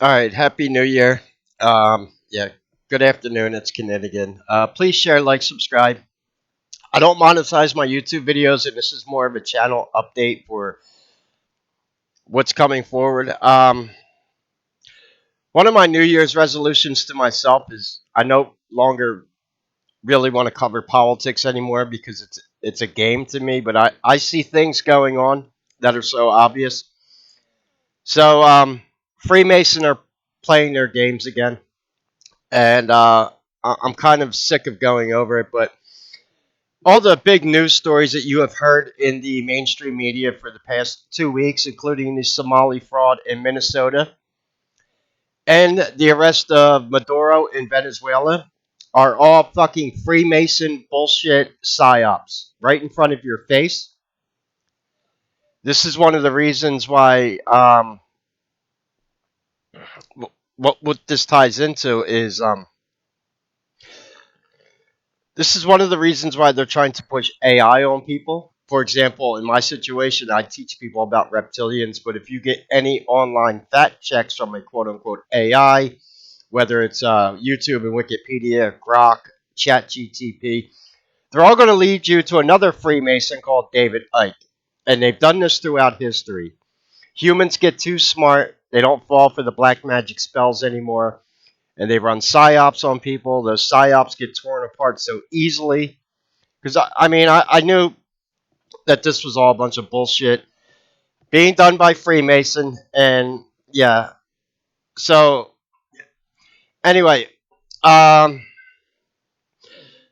All right, Happy New Year. Yeah, good afternoon. It's Kinninigan. Please share, like, subscribe. I don't monetize my YouTube videos, and this is more of a channel update for what's coming forward. One of my New Year's resolutions to myself is I no longer really want to cover politics anymore because it's a game to me. But I see things going on that are so obvious. So Freemason are playing their games again. And I'm kind of sick of going over it. But all the big news stories that you have heard in the mainstream media for the past 2 weeks, including the Somali fraud in Minnesota and the arrest of Maduro in Venezuela, are all fucking Freemason bullshit psyops right in front of your face. This is one of the reasons why what this ties into is this is one of the reasons why they're trying to push AI on people. For example, in my situation, I teach people about reptilians, but if you get any online fact checks from a quote unquote AI, whether it's YouTube and Wikipedia, Grok, ChatGTP, they're all going to lead you to another Freemason called David Icke. And they've done this throughout history. Humans get too smart, they don't fall for the black magic spells anymore, and they run psyops on people. Those psyops get torn apart so easily because I knew that this was all a bunch of bullshit being done by Freemason, and yeah. So anyway, um,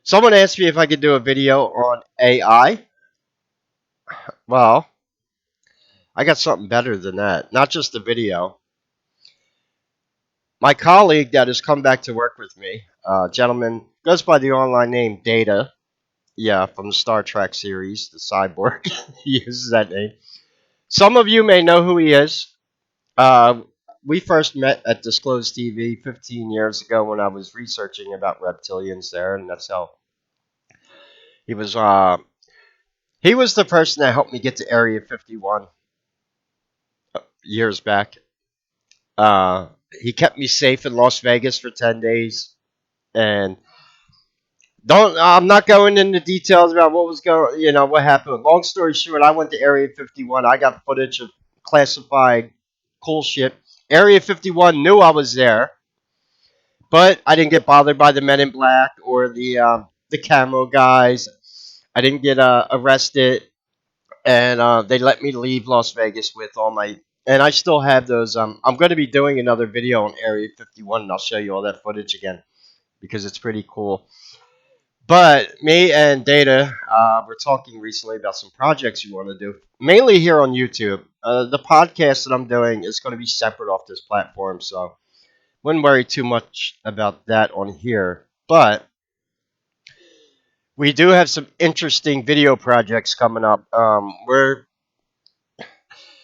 someone asked me if I could do a video on AI. Well, I got something better than that. Not just a video. My colleague that has come back to work with me, gentleman, goes by the online name Data. Yeah, from the Star Trek series, the cyborg. He uses that name. Some of you may know who he is. Uh, we first met at Disclosed TV 15 years ago when I was researching about reptilians there, and that's how he was. He was the person that helped me get to Area 51 years back. He kept me safe in Las Vegas for 10 days, and don't. I'm not going into details about what was going. What happened. Long story short, I went to Area 51. I got footage of classified cool shit. Area 51 knew I was there. But I didn't get bothered by the Men in Black or the camo guys. I didn't get arrested, and they let me leave Las Vegas with all my. And I still have those. I'm going to be doing another video on Area 51, and I'll show you all that footage again because it's pretty cool. But me and Data, we're talking recently about some projects we want to do, mainly here on YouTube. The podcast that I'm doing is going to be separate off this platform, so wouldn't worry too much about that on here. But we do have some interesting video projects coming up. Where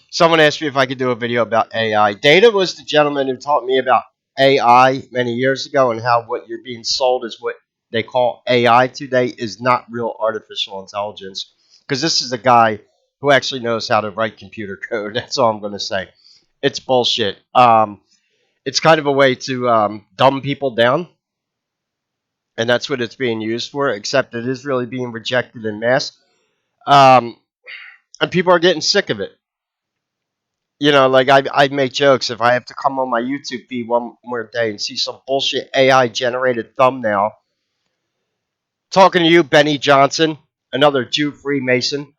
someone asked me if I could do a video about AI. Data was the gentleman who taught me about AI many years ago and how what you're being sold is what they call AI today is not real artificial intelligence. Because this is a guy who actually knows how to write computer code. That's all I'm going to say. It's bullshit. It's kind of a way to dumb people down, and that's what it's being used for. Except it is really being rejected in mass. Um, and people are getting sick of it. Like I make jokes if I have to come on my YouTube feed one more day and see some bullshit AI generated thumbnail talking to you, Benny Johnson, another Jew Freemason.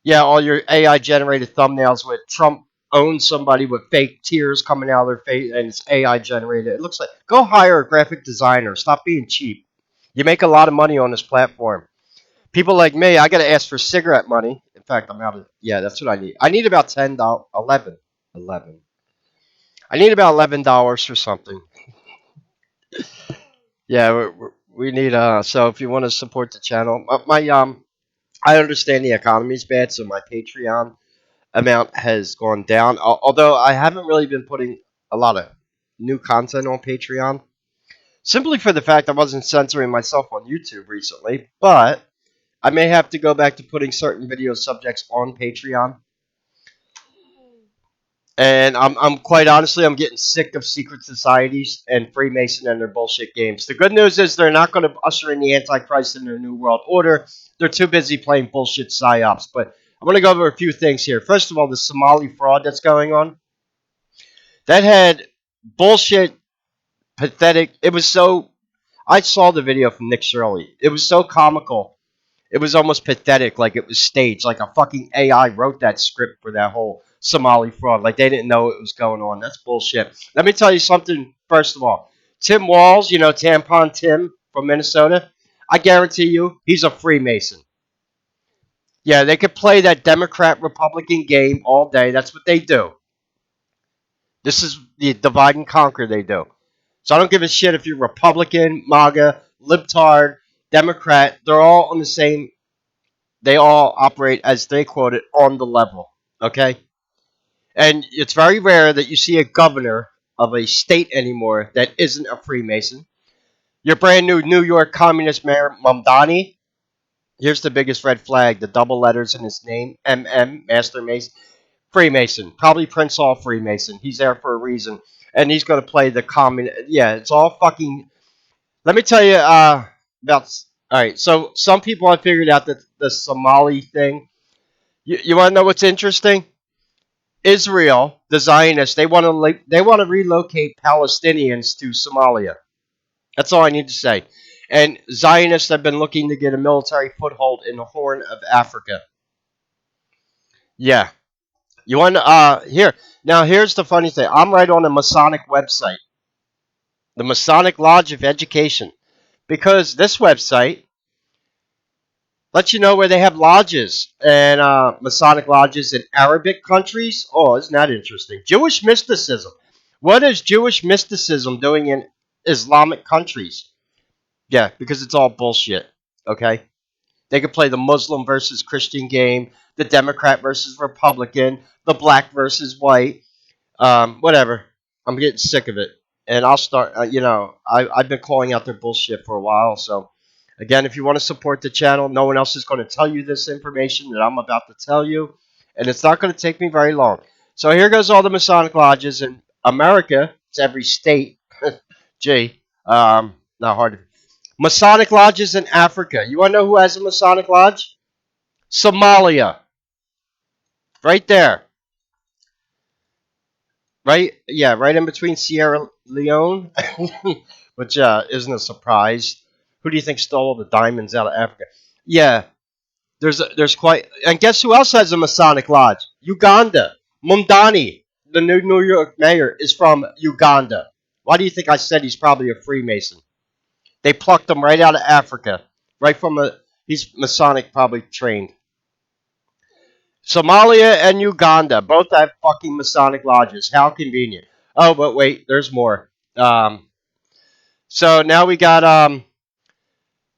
Yeah, all your AI generated thumbnails with Trump owns somebody with fake tears coming out of their face and it's AI generated. It looks like go hire a graphic designer. Stop being cheap. You make a lot of money on this platform. People like me, I gotta ask for cigarette money. In fact, I'm out of. Yeah, that's what I need. I need about $10, 11. I need about $11 for something. Yeah, we need. So if you want to support the channel, I understand the economy's bad, so my Patreon amount has gone down. Although I haven't really been putting a lot of new content on Patreon, simply for the fact I wasn't censoring myself on YouTube recently. But I may have to go back to putting certain video subjects on Patreon. And I'm quite honestly, I'm getting sick of secret societies and Freemason and their bullshit games. The good news is they're not going to usher in the Antichrist in their new world order. They're too busy playing bullshit psyops. But I'm going to go over a few things here. First of all, the Somali fraud that's going on. That had bullshit, pathetic. It was so. I saw the video from Nick Shirley. It was so comical. It was almost pathetic, like it was staged, like a fucking AI wrote that script for that whole Somali fraud. Like they didn't know what was going on. That's bullshit. Let me tell you something. First of all, Tim Walz, Tampon Tim from Minnesota. I guarantee you, he's a Freemason. Yeah, they could play that Democrat Republican game all day. That's what they do. This is the divide and conquer they do. So I don't give a shit if you're Republican, MAGA, Libtard, Democrat. They're all on the same. They all operate, as they quote it, on the level. Okay? And it's very rare that you see a governor of a state anymore that isn't a Freemason. Your brand new New York Communist Mayor, Mamdani. Here's the biggest red flag, the double letters in his name, MM, Master Mason. Freemason. Probably Prince Hall Freemason. He's there for a reason. And he's going to play the communist. Yeah, it's all fucking. Let me tell you about. All right, so some people have figured out that the Somali thing. You want to know what's interesting? Israel, the Zionists, they want to relocate Palestinians to Somalia. That's all I need to say. And Zionists have been looking to get a military foothold in the Horn of Africa. Yeah, you want here now? Here's the funny thing. I'm right on the Masonic website, the Masonic Lodge of Education, because this website lets you know where they have lodges and Masonic lodges in Arabic countries. Oh, isn't that interesting? Jewish mysticism. What is Jewish mysticism doing in Islamic countries? Yeah, because it's all bullshit. Okay? They could play the Muslim versus Christian game, the Democrat versus Republican, the black versus white, whatever. I'm getting sick of it. And I'll start, I've been calling out their bullshit for a while. So, again, if you want to support the channel, no one else is going to tell you this information that I'm about to tell you. And it's not going to take me very long. So, here goes all the Masonic lodges in America. It's every state. Gee, not hard. Masonic lodges in Africa. You want to know who has a Masonic lodge? Somalia. Right there. Right? Yeah, right in between Sierra Leone, which isn't a surprise. Who do you think stole all the diamonds out of Africa? Yeah, there's quite. And guess who else has a Masonic lodge? Uganda. Mundani, the new New York mayor, is from Uganda. Why do you think I said he's probably a Freemason? They plucked him right out of Africa, right from a. He's Masonic, probably trained. Somalia and Uganda both have fucking Masonic lodges. How convenient. Oh, but wait, there's more. So now we got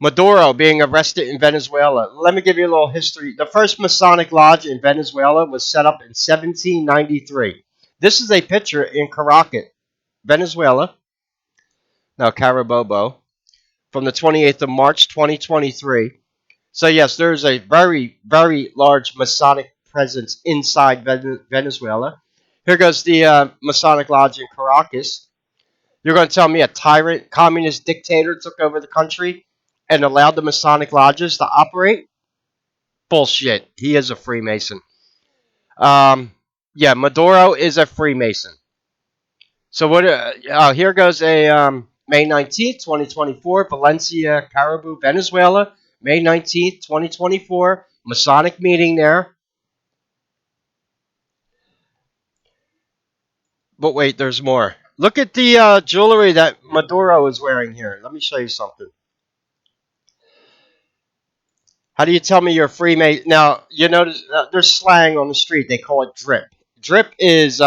Maduro being arrested in Venezuela. Let me give you a little history. The first Masonic lodge in Venezuela was set up in 1793. This is a picture in Caracas, Venezuela. Now, Carabobo, from the 28th of March, 2023. So, yes, there is a very, very large Masonic presence inside Venezuela. Here goes the Masonic Lodge in Caracas. You're going to tell me a tyrant, communist dictator took over the country and allowed the Masonic lodges to operate? Bullshit. He is a Freemason. Yeah, Maduro is a Freemason. So what? Here goes a May 19th, 2024, Valencia, Caribou, Venezuela. May 19th, 2024, Masonic meeting there. But wait, there's more. Look at the jewelry that Maduro is wearing here. Let me show you something. How do you tell me you're a Freemason? Now, you notice there's slang on the street. They call it drip. Drip is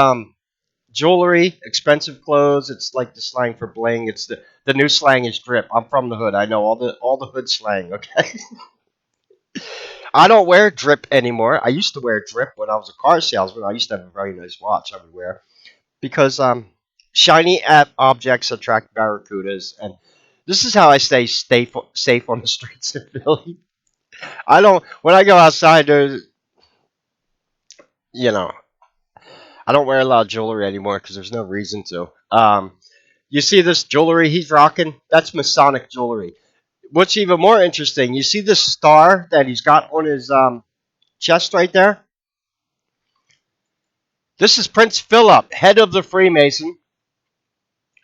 jewelry, expensive clothes. It's like the slang for bling. It's the new slang is drip. I'm from the hood. I know all the hood slang. Okay. I don't wear drip anymore. I used to wear drip when I was a car salesman. I used to have a very nice watch I would wear because shiny objects attract barracudas, and this is how I stay safe on the streets in Philly. I don't when I go outside. There's you know I don't wear a lot of jewelry anymore because there's no reason to. You see this jewelry he's rocking? That's Masonic jewelry. What's even more interesting, you see this star that he's got on his chest right there? This is Prince Philip, head of the Freemason.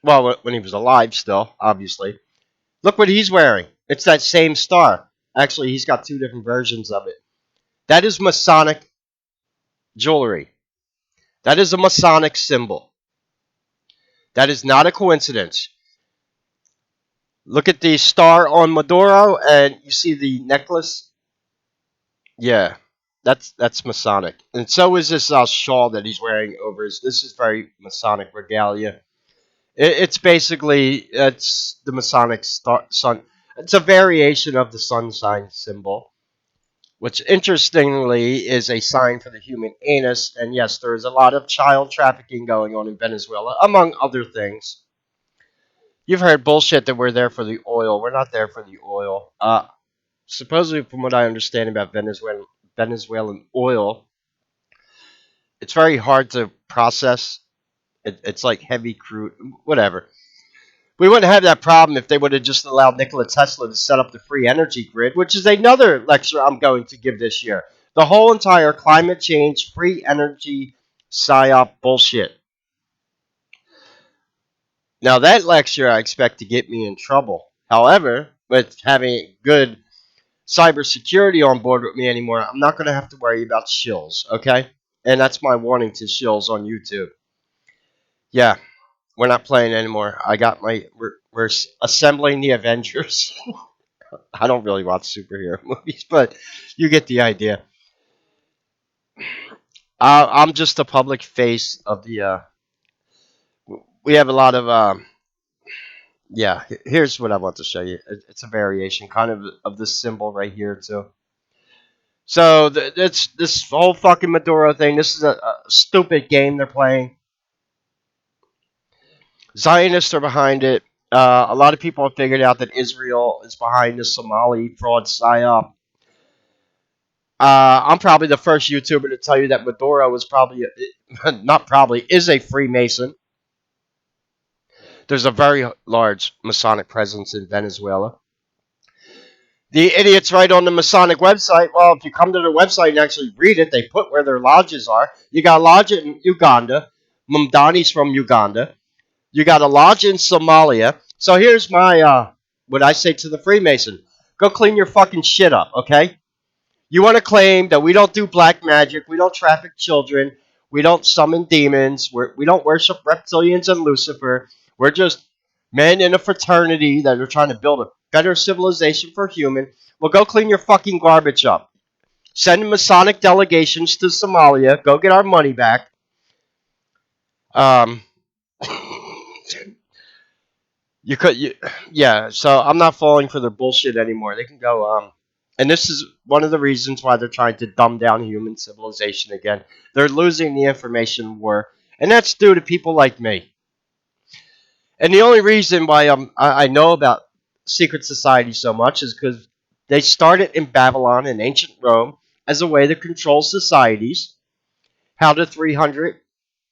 Well, when he was alive still, obviously. Look what he's wearing. It's that same star. Actually, he's got two different versions of it. That is Masonic jewelry. That is a Masonic symbol. That is not a coincidence. Look at the star on Maduro, and you see the necklace. Yeah, that's Masonic, and so is this shawl that he's wearing over his. This is very Masonic regalia. It's basically it's the Masonic star, sun. It's a variation of the sun sign symbol, which interestingly is a sign for the human anus. And yes, there is a lot of child trafficking going on in Venezuela, among other things. You've heard bullshit that we're there for the oil. We're not there for the oil. Supposedly, from what I understand about Venezuelan oil, it's very hard to process. It's like heavy crude, whatever. We wouldn't have that problem if they would have just allowed Nikola Tesla to set up the free energy grid, which is another lecture I'm going to give this year. The whole entire climate change, free energy, psyop bullshit. Now, that lecture I expect to get me in trouble. However, with having good cybersecurity on board with me anymore, I'm not going to have to worry about shills, okay? And that's my warning to shills on YouTube. Yeah, we're not playing anymore. I got my. We're assembling the Avengers. I don't really watch superhero movies, but you get the idea. I'm just the public face of the. We have a lot of. Yeah, here's what I want to show you. It's a variation, kind of this symbol right here too. So it's this whole fucking Maduro thing. This is a stupid game they're playing. Zionists are behind it. A lot of people have figured out that Israel is behind the Somali fraud psyop. I'm probably the first YouTuber to tell you that Maduro was probably, not probably, is a Freemason. There's a very large Masonic presence in Venezuela. The idiots write on the Masonic website. Well, if you come to their website and actually read it, they put where their lodges are. You got a lodge in Uganda. Mumdani's from Uganda. You got a lodge in Somalia. So here's my, what I say to the Freemason. Go clean your fucking shit up, okay? You want to claim that we don't do black magic, we don't traffic children, we don't summon demons, we don't worship reptilians and Lucifer. We're just men in a fraternity that are trying to build a better civilization for human. Well, go clean your fucking garbage up. Send Masonic delegations to Somalia. Go get our money back. Um, yeah. So I'm not falling for their bullshit anymore. They can go. And this is one of the reasons why they're trying to dumb down human civilization again. They're losing the information war, and that's due to people like me. And the only reason why I know about secret society so much is because they started in Babylon and ancient Rome as a way to control societies. How the 300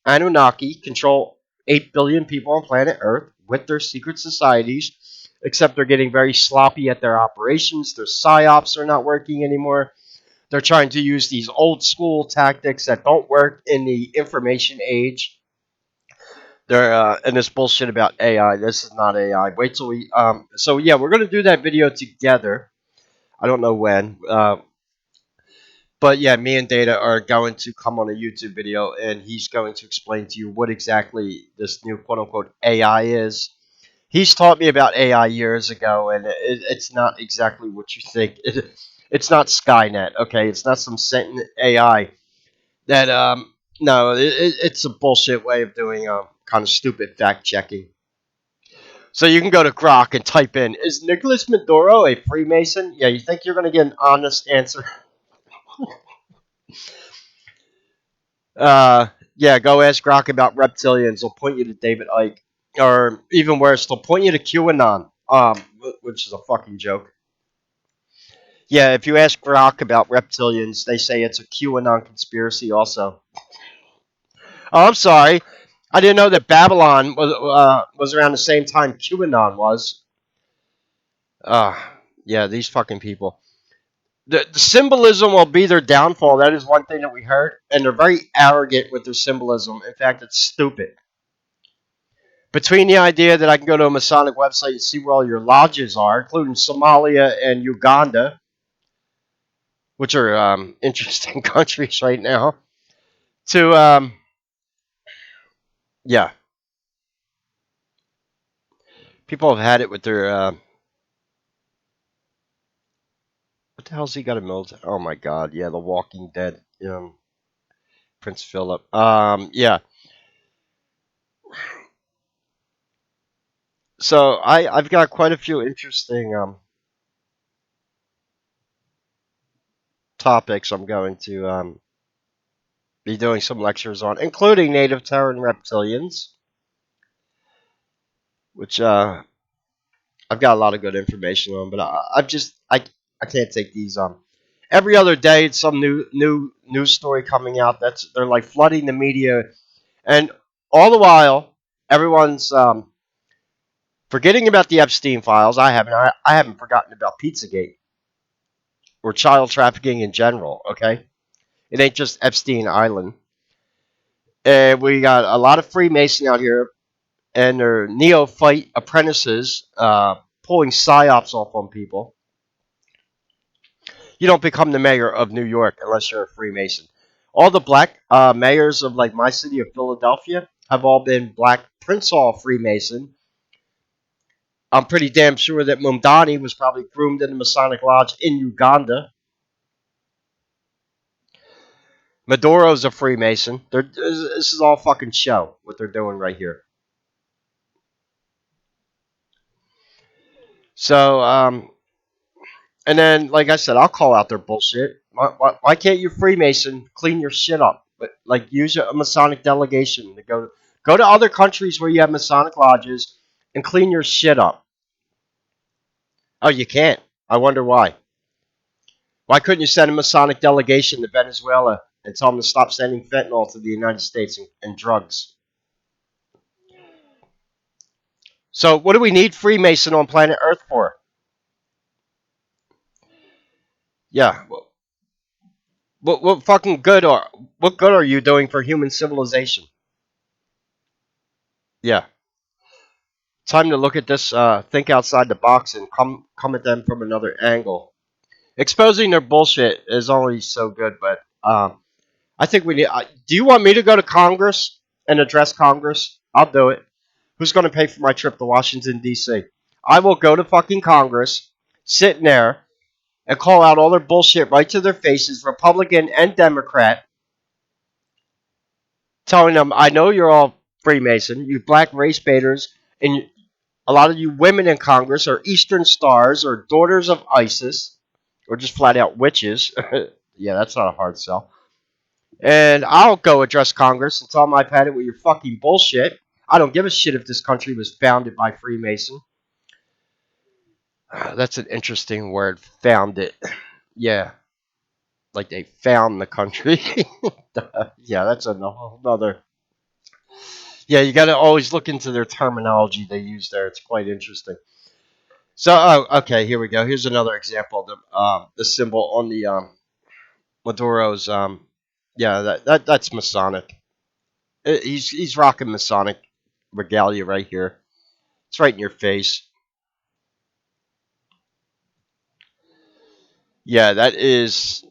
Anunnaki control 8 billion people on planet Earth with their secret societies, except they're getting very sloppy at their operations. Their psyops are not working anymore. They're trying to use these old school tactics that don't work in the information age. They're and this bullshit about AI. This is not AI. Wait till we. So yeah, we're gonna do that video together. I don't know when. But yeah, me and Data are going to come on a YouTube video, and he's going to explain to you what exactly this new quote unquote AI is. He's taught me about AI years ago, and it's not exactly what you think. It's not Skynet, okay? It's not some sentient AI that no, it's a bullshit way of doing kind of stupid fact checking. So you can go to Grok and type in, "Is Nicholas Maduro a Freemason?" Yeah, you think you're gonna get an honest answer? Yeah, go ask Grok about reptilians. They'll point you to David Icke, or even worse, they'll point you to QAnon, which is a fucking joke. Yeah, if you ask Grok about reptilians, they say it's a QAnon conspiracy. Also, Oh, I'm sorry. I didn't know that Babylon was around the same time QAnon was. Uh, yeah, these fucking people. The symbolism will be their downfall. That is one thing that we heard, and they're very arrogant with their symbolism. In fact, it's stupid. Between the idea that I can go to a Masonic website and see where all your lodges are, including Somalia and Uganda, which are interesting countries right now, to yeah, people have had it with their what the hell's he got a military? Oh my God, yeah, The Walking Dead, Prince Philip. Yeah. So I've got quite a few interesting topics I'm going to be doing some lectures on, including native terror and reptilians, which I've got a lot of good information on. But I can't take these every other day. It's some new news story coming out. They're like flooding the media, and all the while everyone's forgetting about the Epstein files. I haven't forgotten about Pizzagate or child trafficking in general. Okay, it ain't just Epstein Island. And we got a lot of Freemason out here and their neophyte apprentices pulling psyops off on people. You don't become the mayor of New York unless you're a Freemason. All the black mayors of like my city of Philadelphia have all been black Prince Hall Freemason. I'm pretty damn sure that Mumdani was probably groomed in the Masonic Lodge in Uganda. Maduro's a Freemason. This is all fucking show, what they're doing right here. So, and then, like I said, I'll call out their bullshit. Why can't you Freemason clean your shit up? But like, use a Masonic delegation to go to other countries where you have Masonic lodges and clean your shit up. Oh, you can't. I wonder why. Why couldn't you send a Masonic delegation to Venezuela and tell them to stop sending fentanyl to the United States and drugs? So, what do we need Freemason on planet Earth for? Yeah. What fucking good are what good are you doing for human civilization? Yeah. Time to look at this, think outside the box, and come at them from another angle. Exposing their bullshit is only so good, but I think we need. Do you want me to go to Congress and address Congress? I'll do it. Who's going to pay for my trip to Washington D.C.? I will go to fucking Congress, sit in there, and call out all their bullshit right to their faces, Republican and Democrat, telling them, I know you're all Freemason, you black race baiters, and a lot of you women in Congress are Eastern Stars or daughters of ISIS or just flat out witches. Yeah, that's not a hard sell. And I'll go address Congress and tell them I've had it with your fucking bullshit. I don't give a shit if this country was founded by Freemason. That's an interesting word, found it. Yeah, like they found the country. Yeah, that's another. Yeah, you got to always look into their terminology they use there. It's quite interesting. So, okay, here we go. Here's another example. The symbol on the Maduro's. Yeah, that's Masonic. He's rocking Masonic regalia right here. It's right in your face. Yeah, that is.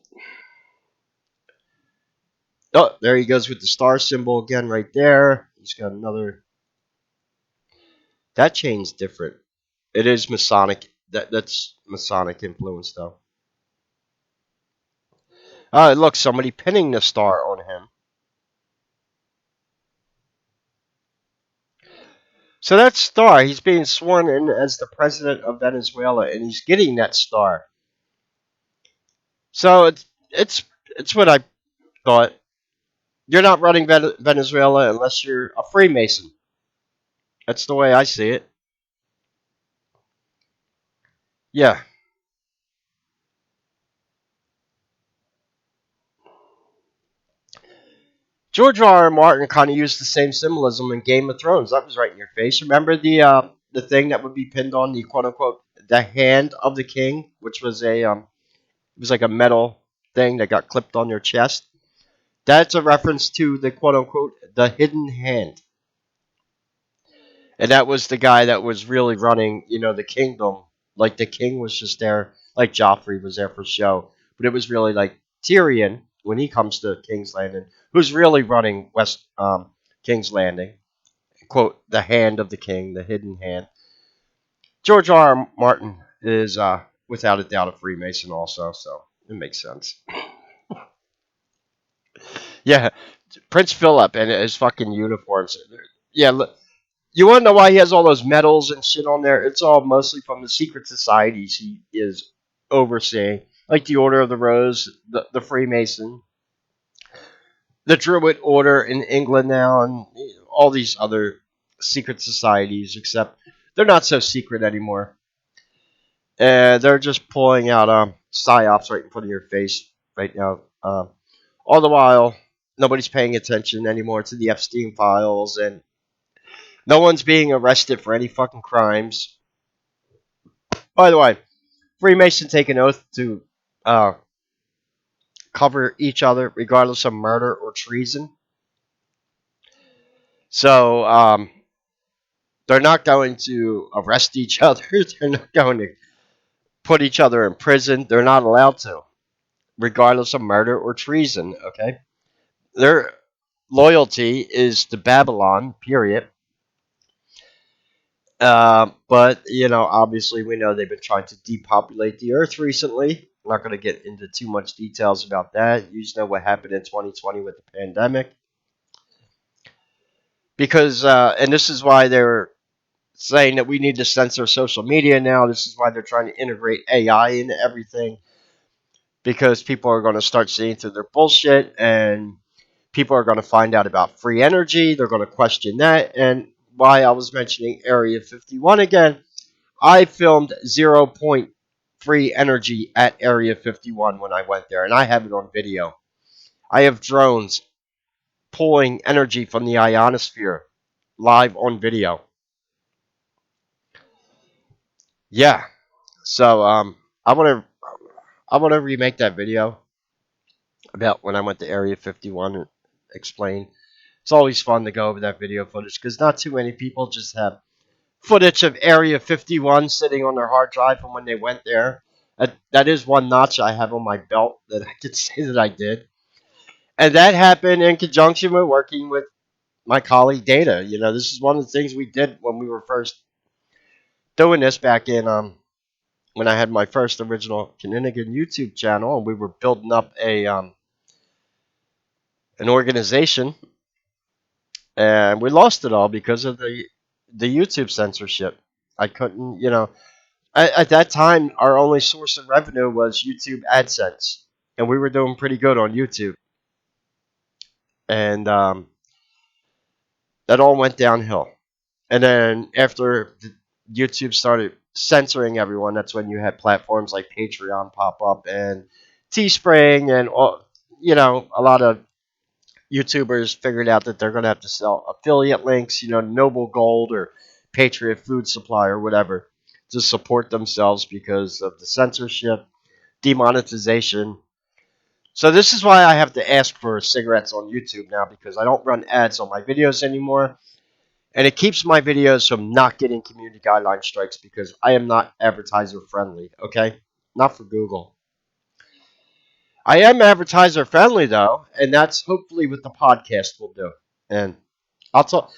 Oh, there he goes with the star symbol again, right there. He's got another. That chain's different. It is Masonic. That's Masonic influence, though. Oh, look, somebody pinning the star on him. So that star, he's being sworn in as the president of Venezuela, and he's getting that star. So it's what I thought. You're not running Venezuela unless you're a Freemason. That's the way I see it. Yeah, George R. R. Martin kind of used the same symbolism in Game of Thrones. That was right in your face. Remember the thing that would be pinned on the quote unquote the hand of the king, which was it was like a metal thing that got clipped on your chest. That's a reference to the quote unquote the hidden hand. And that was the guy that was really running, the kingdom. Like the king was just there, like Joffrey was there for show, but it was really like Tyrion when he comes to King's Landing, who's really running West King's Landing. Quote the hand of the king, the hidden hand. George R. R. Martin is without a doubt a Freemason, also, so it makes sense. Yeah, Prince Philip and his fucking uniforms. Yeah, you want to know why he has all those medals and shit on there? It's all mostly from the secret societies he is overseeing, like the Order of the Rose, the Freemason, the Druid Order in England now, and all these other secret societies. Except they're not so secret anymore. They're just pulling out psyops right in front of your face right now. All the while, nobody's paying attention anymore to the Epstein files, and no one's being arrested for any fucking crimes. By the way, Freemasons take an oath to uh, cover each other regardless of murder or treason. So they're not going to arrest each other. They're not going to put each other in prison. They're not allowed to, regardless of murder or treason. Okay, their loyalty is to Babylon. Period. But obviously, we know they've been trying to depopulate the Earth recently. I'm not going to get into too much details about that. You just know what happened in 2020 with the pandemic. Because, and this is why they're saying that we need to censor social media now. This is why they're trying to integrate AI into everything. Because people are going to start seeing through their bullshit, and people are going to find out about free energy. They're going to question that. And why I was mentioning Area 51 again, I filmed 0 point free energy at Area 51 when I went there, and I have it on video. I have drones pulling energy from the ionosphere live on video. Yeah. So I want to remake that video about when I went to Area 51 and explain. It's always fun to go over that video footage because not too many people just have footage of Area 51 sitting on their hard drive from when they went there. That is one notch I have on my belt that I could say that I did. And that happened in conjunction with working with my colleague Data. This is one of the things we did when we were first doing this back in when I had my first original Kinninigan YouTube channel, and we were building up an organization, and we lost it all because of the YouTube censorship. I couldn't, at that time, our only source of revenue was YouTube AdSense, and we were doing pretty good on YouTube, and that all went downhill. And then after YouTube started censoring everyone, that's when you had platforms like Patreon pop up and Teespring, and a lot of YouTubers figured out that they're going to have to sell affiliate links, Noble Gold or Patriot Food Supply or whatever, to support themselves because of the censorship, demonetization. So this is why I have to ask for cigarettes on YouTube now, because I don't run ads on my videos anymore. And it keeps my videos from not getting community guideline strikes because I am not advertiser friendly, okay? Not for Google. I am advertiser friendly though, and that's hopefully what the podcast will do. And I'll talk.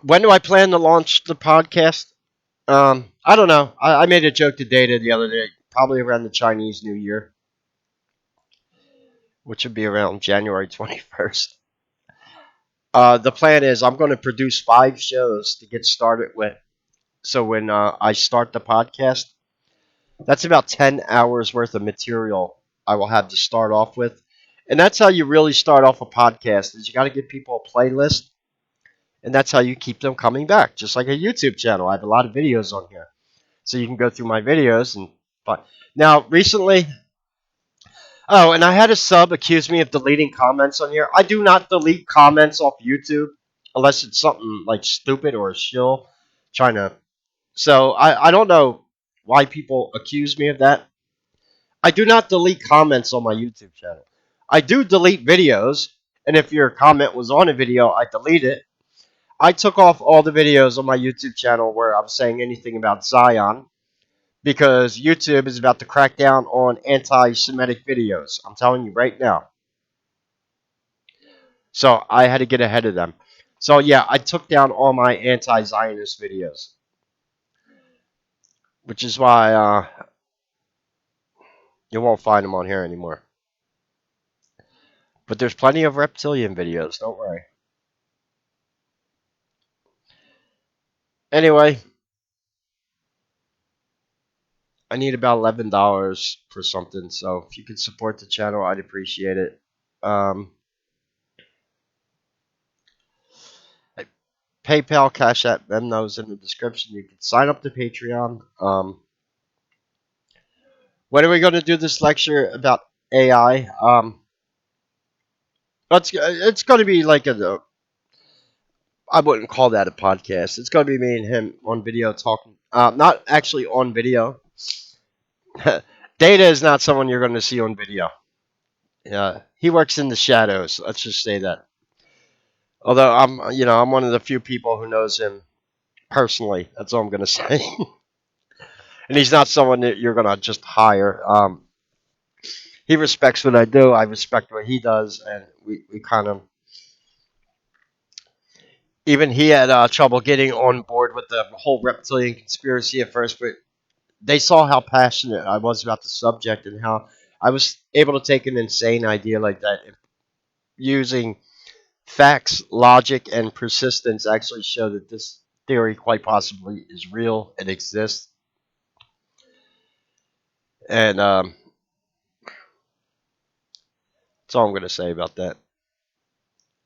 When do I plan to launch the podcast? I don't know. I made a joke to Data the other day, probably around the Chinese New Year, which would be around January 21st. The plan is I'm going to produce 5 shows to get started with. So when I start the podcast, that's about 10 hours worth of material I will have to start off with. And that's how you really start off a podcast, is you got to give people a playlist, and that's how you keep them coming back, just like a YouTube channel. I have a lot of videos on here. So you can go through my videos and now recently Oh, and I had a sub accuse me of deleting comments on here. I do not delete comments off YouTube unless it's something like stupid or a shill trying to. So I don't know why people accuse me of that. I do not delete comments on my YouTube channel. I do delete videos, and if your comment was on a video, I delete it. I took off all the videos on my YouTube channel where I'm saying anything about Zion because YouTube is about to crack down on anti-Semitic videos. I'm telling you right now. So I had to get ahead of them. So yeah, I took down all my anti-Zionist videos, which is why you won't find them on here anymore. But there's plenty of reptilian videos. Don't worry. Anyway, I need about $11 for something. So if you could support the channel, I'd appreciate it. Um, PayPal, Cash App, Vemno's in the description. You can sign up to Patreon. When are we going to do this lecture about AI? It's going to be like I wouldn't call that a podcast. It's going to be me and him on video talking. Not actually on video. Data is not someone you're going to see on video. He works in the shadows. Let's just say that. Although I'm one of the few people who knows him personally. That's all I'm going to say. And he's not someone that you're going to just hire. He respects what I do. I respect what he does, and we kind of. Even he had trouble getting on board with the whole reptilian conspiracy at first, but they saw how passionate I was about the subject and how I was able to take an insane idea like that and using facts, logic, and persistence actually show that this theory quite possibly is real and exists. And that's all I'm going to say about that.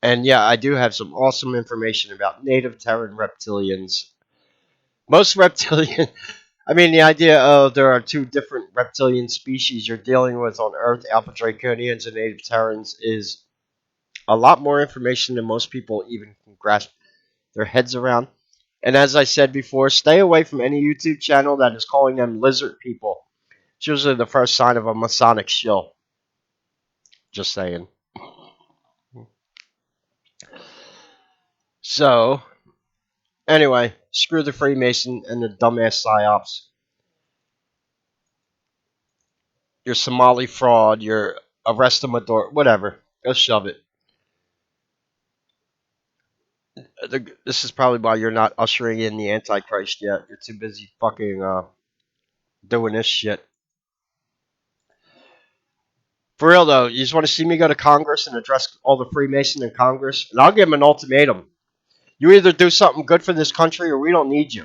And yeah, I do have some awesome information about native Terran reptilians. Most reptilian, I mean, the idea of there are two different reptilian species you're dealing with on Earth, Alpha Draconians and native Terrans, is a lot more information than most people even can grasp their heads around. And as I said before, stay away from any YouTube channel that is calling them lizard people. It's usually the first sign of a Masonic shill. Just saying. So, anyway, screw the Freemason and the dumbass psyops. You're Somali fraud, you're arrest Maduro, whatever. Go shove it. This is probably why you're not ushering in the Antichrist yet. You're too busy fucking doing this shit. For real though, you just want to see me go to Congress and address all the Freemasons in Congress, and I'll give them an ultimatum. You either do something good for this country, or we don't need you.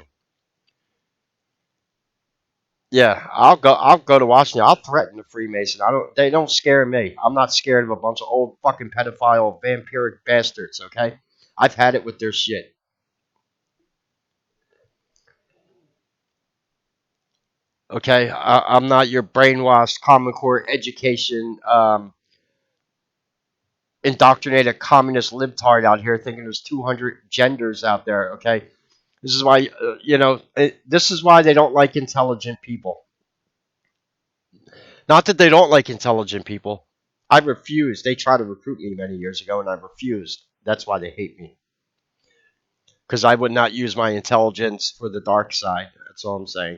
Yeah, I'll go. I'll go to Washington. I'll threaten the Freemason. I don't. They don't scare me. I'm not scared of a bunch of old fucking pedophile, vampiric bastards. Okay, I've had it with their shit. Okay, I'm not your brainwashed, Common Core education, indoctrinated communist libtard out here thinking there's 200 genders out there. Okay, this is why this is why they don't like intelligent people. Not that they don't like intelligent people. I refused. They tried to recruit me many years ago, and I refused. That's why they hate me. Because I would not use my intelligence for the dark side. That's all I'm saying.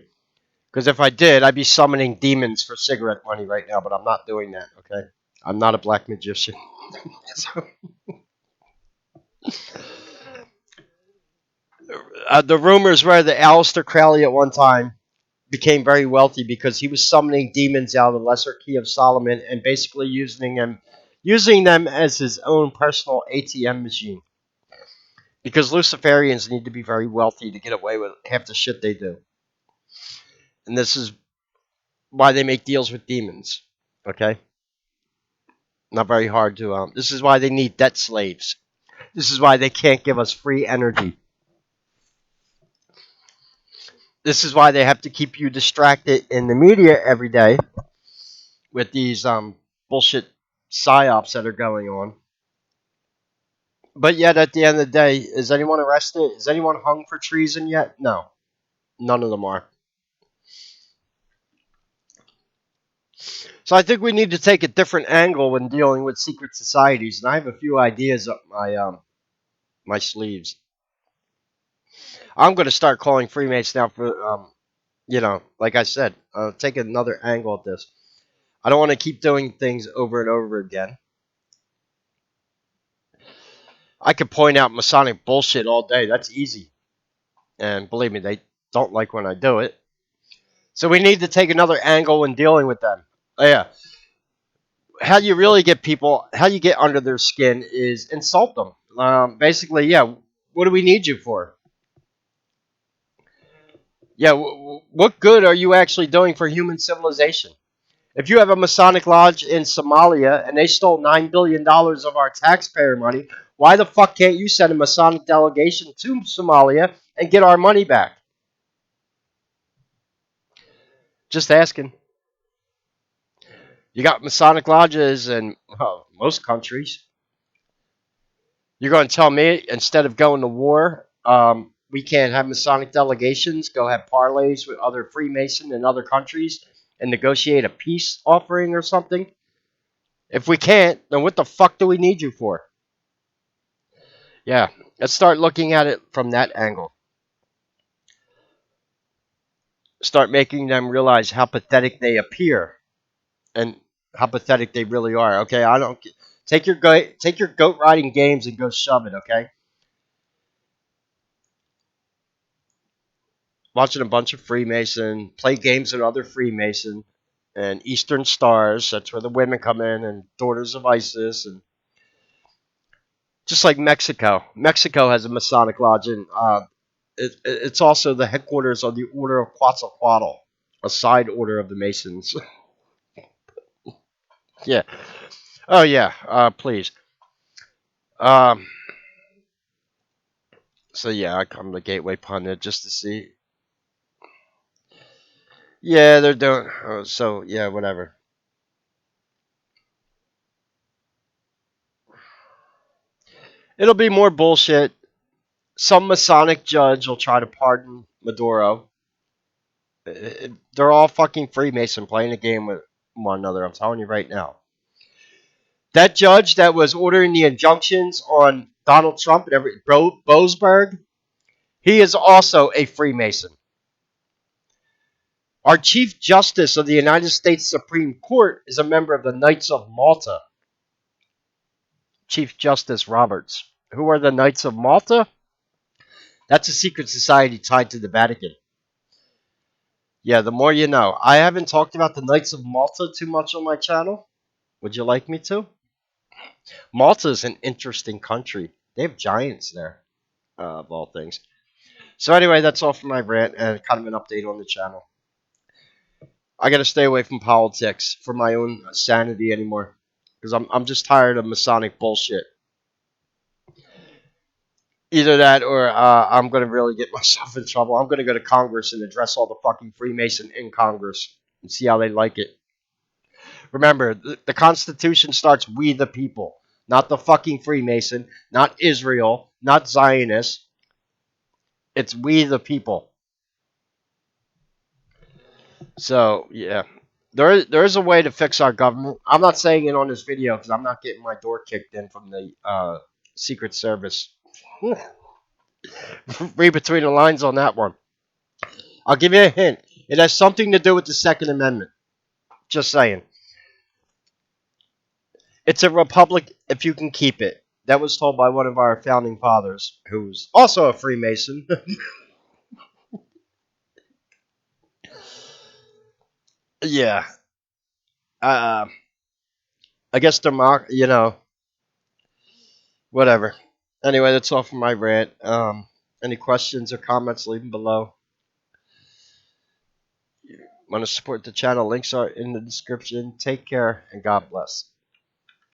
Because if I did, I'd be summoning demons for cigarette money right now, but I'm not doing that, okay? I'm not a black magician. So, the rumors were that Aleister Crowley at one time became very wealthy because he was summoning demons out of the Lesser Key of Solomon and basically using them as his own personal ATM machine. Because Luciferians need to be very wealthy to get away with half the shit they do. And this is why they make deals with demons. Okay? Not very hard to. This is why they need debt slaves. This is why they can't give us free energy. This is why they have to keep you distracted in the media every day with these bullshit psyops that are going on. But yet, at the end of the day, is anyone arrested? Is anyone hung for treason yet? No, none of them are. So I think we need to take a different angle when dealing with secret societies, and I have a few ideas up my sleeves. I'm going to start calling Freemasons now for like I said, take another angle at this. I don't want to keep doing things over and over again. I could point out Masonic bullshit all day. That's easy. And believe me, they don't like when I do it. So we need to take another angle when dealing with them. Oh, yeah. How you really get people, how you get under their skin is insult them. Basically, yeah, what do we need you for? Yeah, what good are you actually doing for human civilization? If you have a Masonic lodge in Somalia and they stole $9 billion of our taxpayer money, why the fuck can't you send a Masonic delegation to Somalia and get our money back? Just asking. You got Masonic lodges in most countries. You're going to tell me instead of going to war, we can't have Masonic delegations go have parlays with other Freemason in other countries and negotiate a peace offering or something? If we can't, then what the fuck do we need you for? Yeah, let's start looking at it from that angle. Start making them realize how pathetic they appear and how pathetic they really are. Okay, I don't take your goat riding games and go shove it. Okay, watching a bunch of Freemason play games with other Freemason and Eastern Stars. That's where the women come in, and Daughters of Isis, and just like Mexico. Mexico has a Masonic lodge, and it's also the headquarters of the Order of Quetzalcoatl, a side order of the Masons. Yeah. Oh yeah. Please. Um. So yeah, I come to Gateway Pundit just to see. Yeah, they're doing. So yeah, whatever. It'll be more bullshit. Some Masonic judge will try to pardon Maduro. They're all fucking Freemason playing a game with one another. I'm telling you right now. That judge that was ordering the injunctions on Donald Trump and Boasberg, he is also a Freemason. Our Chief Justice of the United States Supreme Court is a member of the Knights of Malta. Chief Justice Roberts. Who are the Knights of Malta? That's a secret society tied to the Vatican. Yeah, the more you know. I haven't talked about the Knights of Malta too much on my channel. Would you like me to? Malta is an interesting country. They have giants there, of all things. So anyway, that's all for my rant and kind of an update on the channel. I got to stay away from politics for my own sanity anymore, because I'm just tired of Masonic bullshit. Either that, or I'm going to really get myself in trouble. I'm going to go to Congress and address all the fucking Freemason in Congress and see how they like it. Remember, the Constitution starts "We the people," not the fucking Freemason, not Israel, not Zionists. It's "We the people." So yeah, there is a way to fix our government. I'm not saying it on this video because I'm not getting my door kicked in from the Secret Service. Read between the lines on that one. I'll give you a hint. It has something to do with the Second Amendment. Just saying. It's a republic if you can keep it. That was told by one of our founding fathers, who's also a Freemason. Yeah. Uh, I guess whatever. Anyway, that's all for my rant. Any questions or comments, leave them below. Want to support the channel? Links are in the description. Take care and God bless.